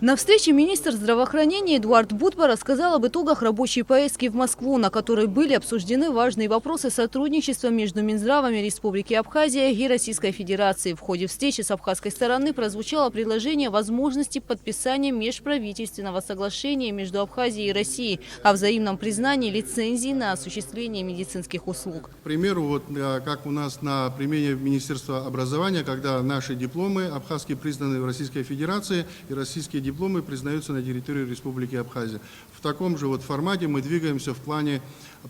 На встрече министр здравоохранения Эдуард Будба рассказал об итогах рабочей поездки в Москву, на которой были обсуждены важные вопросы сотрудничества между Минздравами Республики Абхазия и Российской Федерации. В ходе встречи с абхазской стороны прозвучало предложение возможности подписания межправительственного соглашения между Абхазией и Россией о взаимном признании лицензий на осуществление медицинских услуг. К примеру, как у нас на примере Министерства образования, когда наши дипломы абхазские признаны в Российской Федерации и российские дипломы признаются на территории Республики Абхазия. В таком же формате мы двигаемся в плане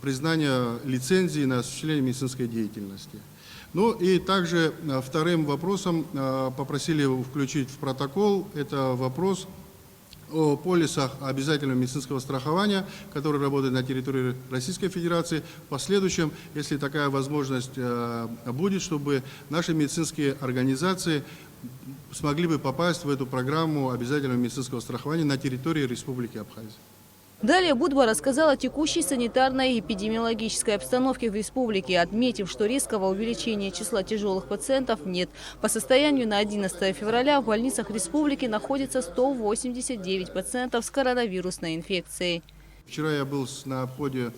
признания лицензии на осуществление медицинской деятельности. Ну и также вторым вопросом попросили включить в протокол, это вопрос о полисах обязательного медицинского страхования, которые работают на территории Российской Федерации. В последующем, если такая возможность будет, чтобы наши медицинские организации смогли бы попасть в эту программу обязательного медицинского страхования на территории Республики Абхазия. Далее Будба рассказал о текущей санитарной и эпидемиологической обстановке в республике, отметив, что резкого увеличения числа тяжелых пациентов нет. По состоянию на 11 февраля в больницах республики находится 189 пациентов с коронавирусной инфекцией. Вчера я был на обходе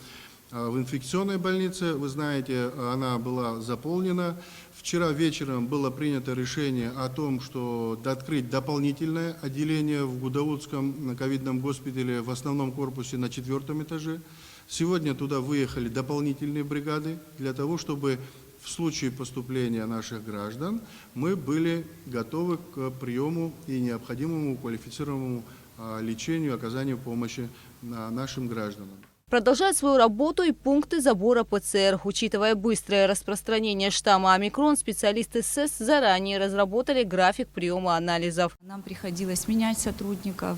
в инфекционной больнице. Вы знаете, она была заполнена. Вчера вечером было принято решение о том, что открыть дополнительное отделение в Гудаутском ковидном госпитале в основном корпусе на 4-м этаже. Сегодня туда выехали дополнительные бригады для того, чтобы в случае поступления наших граждан мы были готовы к приему и необходимому квалифицированному лечению, оказанию помощи нашим гражданам. Продолжает свою работу и пункты забора ПЦР. Учитывая быстрое распространение штамма омикрон, специалисты СЭС заранее разработали график приема анализов. Нам приходилось менять сотрудников,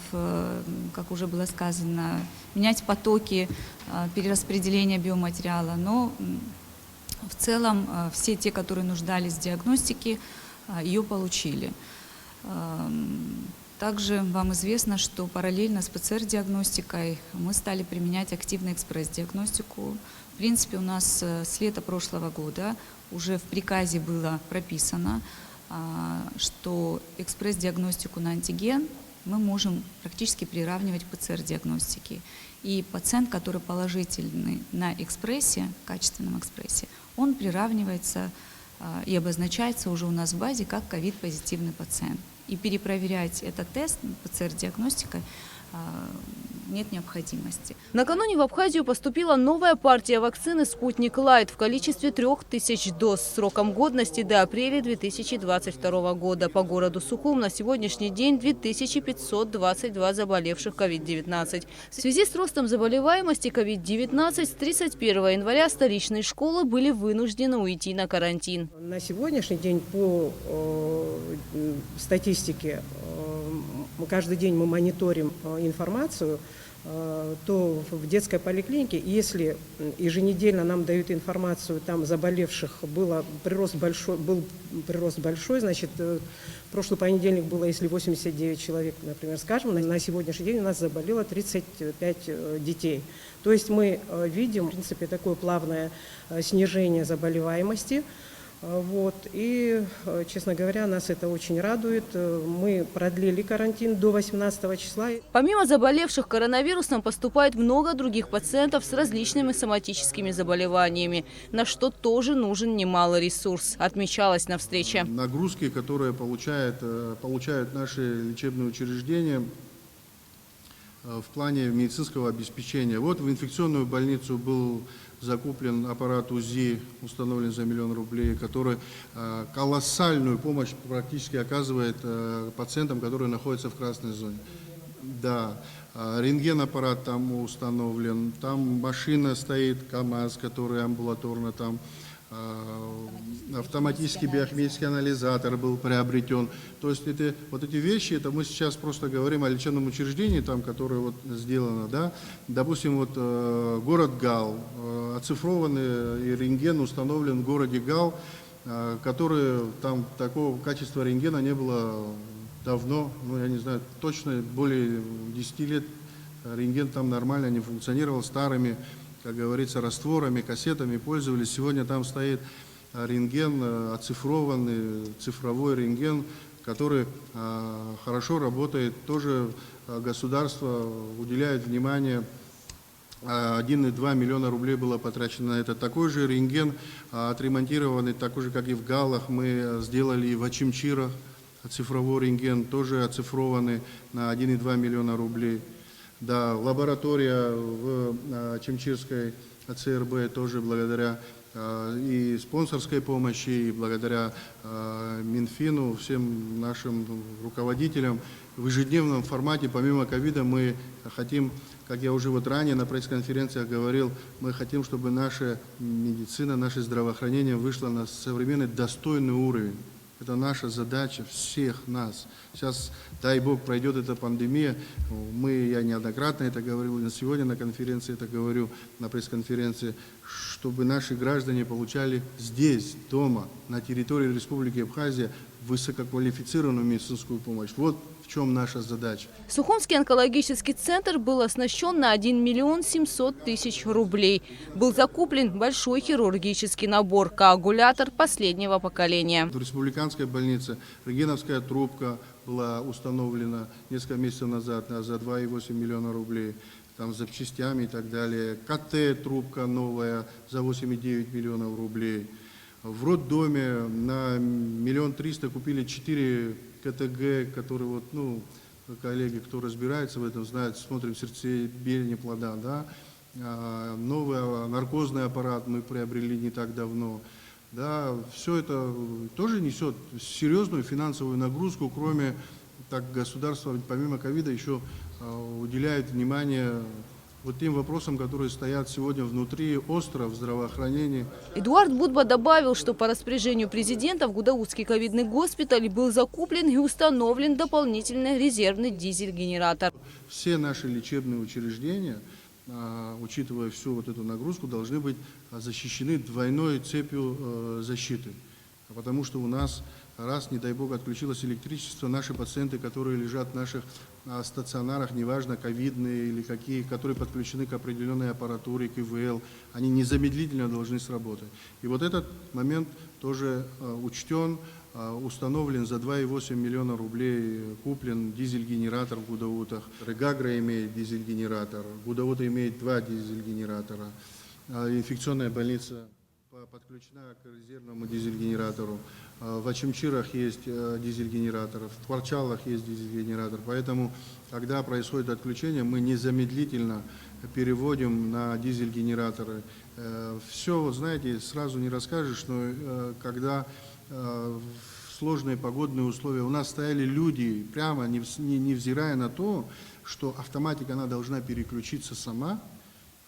как уже было сказано, менять потоки перераспределения биоматериала. Но в целом все те, которые нуждались в диагностике, ее получили. Также вам известно, что параллельно с ПЦР-диагностикой мы стали применять активно экспресс-диагностику. В принципе, у нас с лета прошлого года уже в приказе было прописано, что экспресс-диагностику на антиген мы можем практически приравнивать к ПЦР-диагностике. И пациент, который положительный на экспрессе, качественном экспрессе, он приравнивается и обозначается уже у нас в базе как ковид-позитивный пациент. И перепроверять этот тест ПЦР-диагностикой нет необходимости. Накануне в Абхазию поступила новая партия вакцины «Спутник Лайт» в количестве 3000 доз с сроком годности до апреля 2022 года. По городу Сухум на сегодняшний день 2522 заболевших COVID-19. В связи с ростом заболеваемости COVID-19 с 31 января столичные школы были вынуждены уйти на карантин. На сегодняшний день по статистике каждый день мы мониторим информацию, то в детской поликлинике, если еженедельно нам дают информацию, там заболевших был прирост большой, значит, в прошлый понедельник было, если 89 человек, например, скажем, на сегодняшний день у нас заболело 35 детей. То есть мы видим, в принципе, такое плавное снижение заболеваемости. И, честно говоря, нас это очень радует. Мы продлили карантин до 18 числа. Помимо заболевших коронавирусом поступает много других пациентов с различными соматическими заболеваниями, на что тоже нужен немалый ресурс, отмечалось на встрече. Нагрузки, которые получают наши лечебные учреждения в плане медицинского обеспечения. Вот в инфекционную больницу был закуплен аппарат УЗИ, установлен за 1 000 000 рублей, который колоссальную помощь практически оказывает пациентам, которые находятся в красной зоне. Да, рентген-аппарат там установлен, там машина стоит, КАМАЗ, который амбулаторно там, автоматический биохимический анализатор был приобретен. То есть эти вещи, это мы сейчас просто говорим о лечебном учреждении, там, которое сделано, да. Допустим, город Гал, оцифрованный рентген установлен в городе Гал, который там такого качества рентгена не было давно, я не знаю, точно более 10 лет рентген там нормально не функционировал, старыми, как говорится, растворами, кассетами пользовались. Сегодня там стоит рентген, оцифрованный цифровой рентген, который хорошо работает. Тоже государство уделяет внимание. 1,2 миллиона рублей было потрачено на это. Такой же рентген отремонтированный, такой же, как и в Галах, мы сделали и в Ачимчирах. Цифровой рентген тоже оцифрованный на 1,2 миллиона рублей. Да, лаборатория в Чемчирской ЦРБ тоже благодаря и спонсорской помощи, и благодаря Минфину, всем нашим руководителям в ежедневном формате, помимо ковида, мы хотим, как я уже ранее на пресс-конференциях говорил, мы хотим, чтобы наша медицина, наше здравоохранение вышло на современный достойный уровень. Это наша задача всех нас. Сейчас, дай Бог, пройдет эта пандемия. Я неоднократно это говорил, и сегодня на конференции это говорю, на пресс-конференции, чтобы наши граждане получали здесь, дома, на территории Республики Абхазия, высококвалифицированную медицинскую помощь. Вот в чем наша задача. Сухумский онкологический центр был оснащен на 1 миллион 700 тысяч рублей. Был закуплен большой хирургический набор, коагулятор последнего поколения. В республиканской больнице рентгеновская трубка была установлена несколько месяцев назад за 2,8 миллиона рублей. Там с запчастями и так далее. КТ-трубка новая за 8,9 миллионов рублей. В роддоме на 1 300 000 купили 4 КТГ, которые коллеги, кто разбирается в этом, знают, смотрим сердцебиение плода, да. Новый наркозный аппарат мы приобрели не так давно. Да, все это тоже несет серьезную финансовую нагрузку, кроме государства, помимо ковида, еще уделяет внимание тем вопросам, которые стоят сегодня внутри остро в здравоохранении. Эдуард Будба добавил, что по распоряжению президента в Гудаутский ковидный госпиталь был закуплен и установлен дополнительный резервный дизель-генератор. Все наши лечебные учреждения, учитывая всю эту нагрузку, должны быть защищены двойной цепью защиты. Потому что у нас, раз, не дай бог, отключилось электричество, наши пациенты, которые лежат в наших стационарах, неважно, ковидные или какие, которые подключены к определенной аппаратуре, к ИВЛ, они незамедлительно должны сработать. И этот момент тоже учтен, установлен за 2,8 миллиона рублей, куплен дизель-генератор в Гудаутах. Регагра имеет дизель-генератор, Гудаута имеет 2 дизель-генератора, инфекционная больница подключена к резервному дизель-генератору. В Ачимчирах есть дизель-генератор, в Творчалах есть дизель-генератор. Поэтому, когда происходит отключение, мы незамедлительно переводим на дизель-генераторы. Все, знаете, сразу не расскажешь, но когда в сложные погодные условия у нас стояли люди, прямо невзирая на то, что автоматика она должна переключиться сама,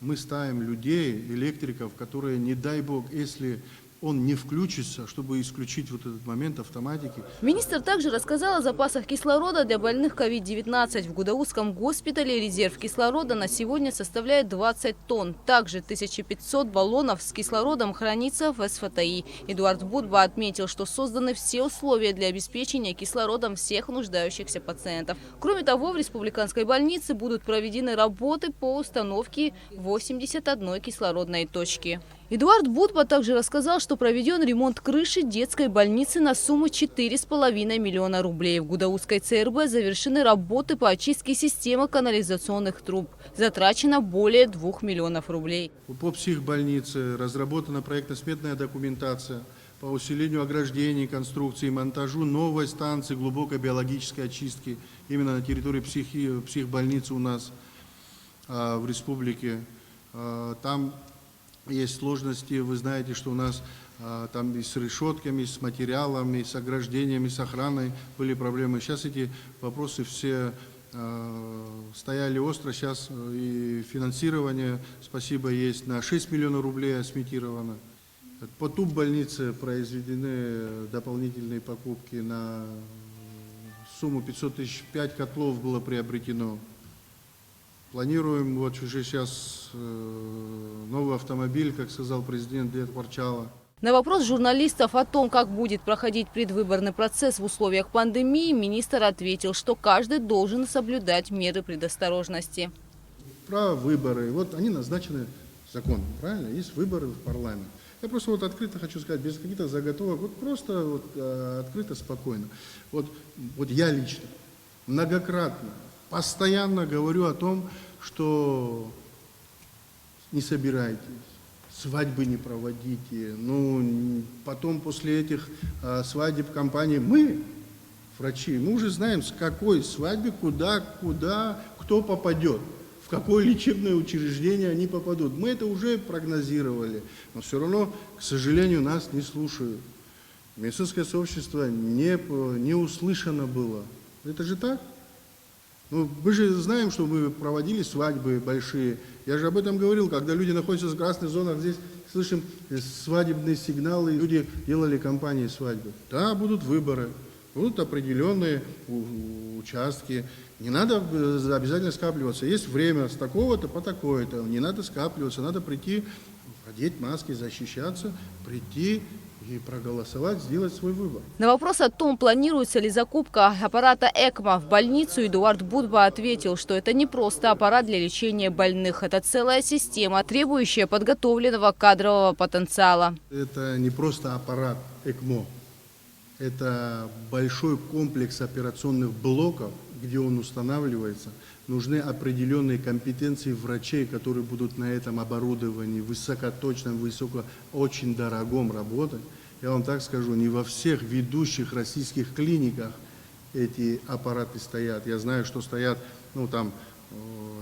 мы ставим людей, электриков, которые, не дай бог, если он не включится, чтобы исключить этот момент автоматики. Министр также рассказал о запасах кислорода для больных COVID-19. В Гудаутском госпитале резерв кислорода на сегодня составляет 20 тонн. Также 1500 баллонов с кислородом хранится в СФТИ. Эдуард Будба отметил, что созданы все условия для обеспечения кислородом всех нуждающихся пациентов. Кроме того, в республиканской больнице будут проведены работы по установке 81 кислородной точки. Эдуард Будба также рассказал, что проведен ремонт крыши детской больницы на сумму 4,5 миллиона рублей. В Гудаутской ЦРБ завершены работы по очистке системы канализационных труб. Затрачено более 2 миллионов рублей. По психбольнице разработана проектно-сметная документация по усилению ограждений, конструкции, монтажу новой станции глубокой биологической очистки именно на территории психбольницы у нас в республике. Там есть сложности, вы знаете, что у нас там и с решетками, и с материалами, и с ограждениями, и с охраной были проблемы. Сейчас эти вопросы все стояли остро, сейчас и финансирование, спасибо, есть на 6 миллионов рублей асментировано. По туб-больнице произведены дополнительные покупки на сумму 500 тысяч, 5 котлов было приобретено. Планируем уже сейчас новый автомобиль, как сказал президент, для Творчала. На вопрос журналистов о том, как будет проходить предвыборный процесс в условиях пандемии, министр ответил, что каждый должен соблюдать меры предосторожности. Про выборы. Они назначены законом, правильно? Есть выборы в парламент. Я просто вот открыто хочу сказать, без каких-то заготовок, вот просто вот, открыто, спокойно. Вот я лично многократно, постоянно говорю о том, что не собирайтесь, свадьбы не проводите. Ну, потом после этих свадеб компании мы, врачи, мы уже знаем, с какой свадьбы, куда, кто попадет, в какое лечебное учреждение они попадут. Мы это уже прогнозировали, но все равно, к сожалению, нас не слушают. Медицинское сообщество не услышано было. Это же так? Ну, мы же знаем, что мы проводили свадьбы большие. Я же об этом говорил, когда люди находятся в красных зонах, здесь слышим свадебные сигналы, люди делали кампании свадьбы. Да, будут выборы, будут определенные участки. Не надо обязательно скапливаться. Есть время с такого-то по такое-то. Не надо скапливаться, надо прийти, одеть маски, защищаться, прийти и проголосовать, сделать свой выбор. На вопрос о том, планируется ли закупка аппарата ЭКМО в больницу, Эдуард Будба ответил, что это не просто аппарат для лечения больных. Это целая система, требующая подготовленного кадрового потенциала. Это не просто аппарат ЭКМО. Это большой комплекс операционных блоков, где он устанавливается. Нужны определенные компетенции врачей, которые будут на этом оборудовании высокоточном, очень дорогом работать. Я вам так скажу, не во всех ведущих российских клиниках эти аппараты стоят. Я знаю, что стоят, ну там,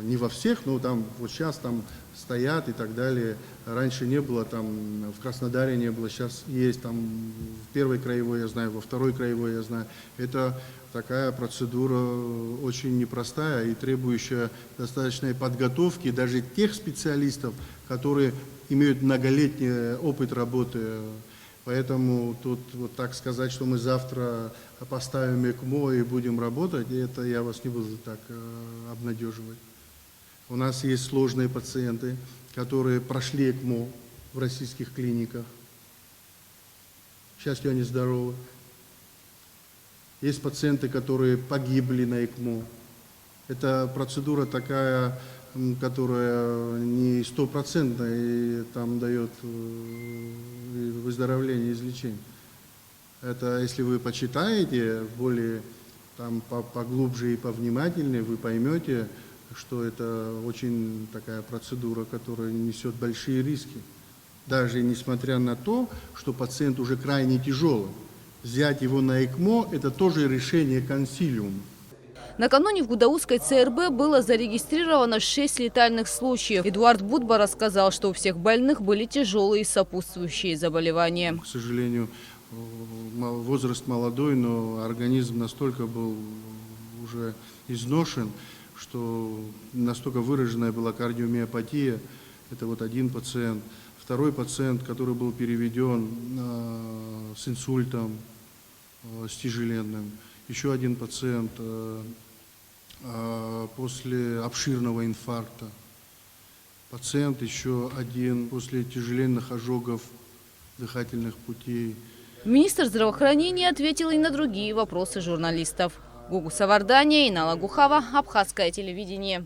не во всех, но там вот сейчас там стоят и так далее. Раньше не было, там в Краснодаре не было, сейчас есть, там в первой краевой я знаю, во второй краевой я знаю. Это такая процедура очень непростая и требующая достаточной подготовки даже тех специалистов, которые имеют многолетний опыт работы. Поэтому тут вот так сказать, что мы завтра поставим ЭКМО и будем работать, это я вас не буду так обнадеживать. У нас есть сложные пациенты, которые прошли ЭКМО в российских клиниках. К счастью, они здоровы. Есть пациенты, которые погибли на ЭКМО. Это процедура такая, которая не стопроцентная и там дает выздоровление, излечение. Это если вы почитаете более там поглубже и повнимательнее, вы поймете, что это очень такая процедура, которая несет большие риски. Даже несмотря на то, что пациент уже крайне тяжелый. Взять его на ЭКМО – это тоже решение консилиума. Накануне в Гудаутской ЦРБ было зарегистрировано 6 летальных случаев. Эдуард Будба рассказал, что у всех больных были тяжелые сопутствующие заболевания. К сожалению, возраст молодой, но организм настолько был уже изношен, что настолько выраженная была кардиомиопатия. Это вот один пациент. Второй пациент, который был переведен с инсультом, с тяжеленным. Еще один пациент после обширного инфаркта. Пациент еще один после тяжеленных ожогов дыхательных путей. Министр здравоохранения ответил и на другие вопросы журналистов. Гугу Савардания, Инала Гухава, Абхазское телевидение.